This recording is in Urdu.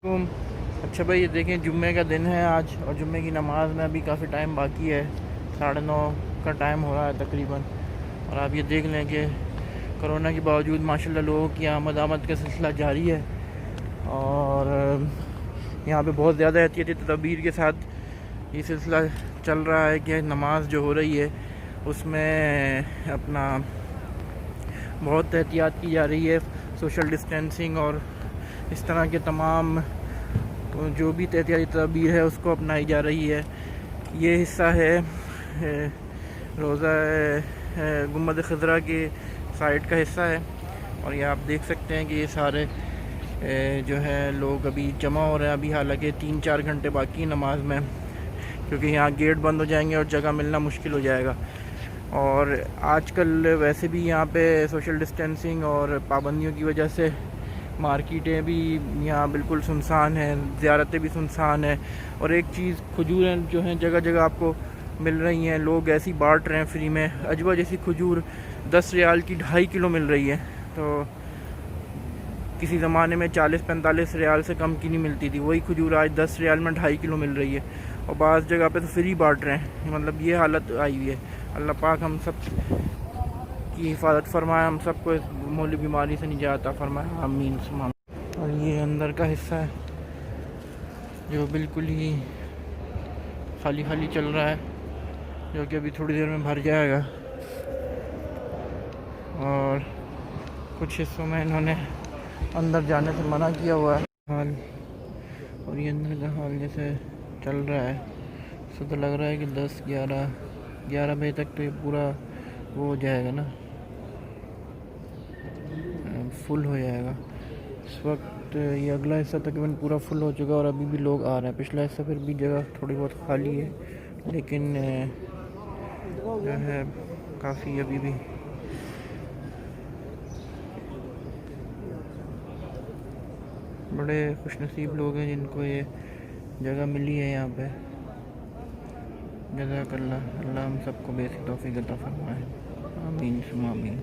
اچھا بھائی، یہ دیکھیں جمعے کا دن ہے آج، اور جمعے کی نماز میں ابھی کافی ٹائم باقی ہے، 9:30 کا ٹائم ہو رہا ہے تقریباً. اور آپ یہ دیکھ لیں کہ کرونا کے باوجود ماشاءاللہ لوگوں کی آمد کا سلسلہ جاری ہے، اور یہاں پہ بہت زیادہ احتیاطی تدابیر کے ساتھ یہ سلسلہ چل رہا ہے کہ نماز جو ہو رہی ہے اس میں اپنا بہت احتیاط کی جا رہی ہے، سوشل ڈسٹینسنگ اور اس طرح کے تمام جو بھی احتیاطی تدابیر ہے اس کو اپنائی جا رہی ہے. یہ حصہ ہے روضہ گنبد خضرا کے سائڈ کا حصہ ہے، اور یہ آپ دیکھ سکتے ہیں کہ یہ سارے جو ہے لوگ ابھی جمع ہو رہے ہیں. ابھی حالانکہ 3-4 گھنٹے باقی نماز میں، کیونکہ یہاں گیٹ بند ہو جائیں گے اور جگہ ملنا مشکل ہو جائے گا. اور آج کل ویسے بھی یہاں پہ سوشل ڈسٹینسنگ اور پابندیوں کی وجہ سے مارکیٹیں بھی یہاں بالکل سنسان ہیں، زیارتیں بھی سنسان ہیں. اور ایک چیز، کھجوریں جو ہیں جگہ جگہ آپ کو مل رہی ہیں، لوگ ایسی بانٹ رہے ہیں فری میں. عجوہ جیسی کھجور 10 ریال کی 2.5 کلو مل رہی ہے، تو کسی زمانے میں 40-45 ریال سے کم کی نہیں ملتی تھی. وہی کھجور آج 10 ریال میں 2.5 کلو مل رہی ہے، اور بعض جگہ پہ تو فری بانٹ رہے ہیں. مطلب یہ حالت آئی ہوئی ہے. اللہ پاک ہم سب کی حفاظت فرمائے، ہم سب کو اس معمولی بیماری سے نجات عطا فرمائے، آمین ثم آمین. اور یہ اندر کا حصہ ہے جو بالکل ہی خالی خالی چل رہا ہے، جو کہ ابھی تھوڑی دیر میں بھر جائے گا. اور کچھ حصوں میں انہوں نے اندر جانے سے منع کیا ہوا ہے حال. اور یہ اندر کا حال جیسے چل رہا ہے، اس تو لگ رہا ہے کہ 10-11 بجے تک تو یہ پورا وہ ہو جائے گا نا، فل ہو جائے گا. اس وقت یہ اگلا حصہ تقریباً پورا فل ہو چکا، اور ابھی بھی لوگ آ رہے ہیں. پچھلا حصہ پھر بھی جگہ تھوڑی بہت خالی ہے، لیکن جو ہے کافی ابھی بھی بڑے خوش نصیب لوگ ہیں جن کو یہ جگہ ملی ہے یہاں پہ. جزاک اللہ، اللہ ہم سب کو بے توفیق عطا فرمائے، آمین ثم آمین.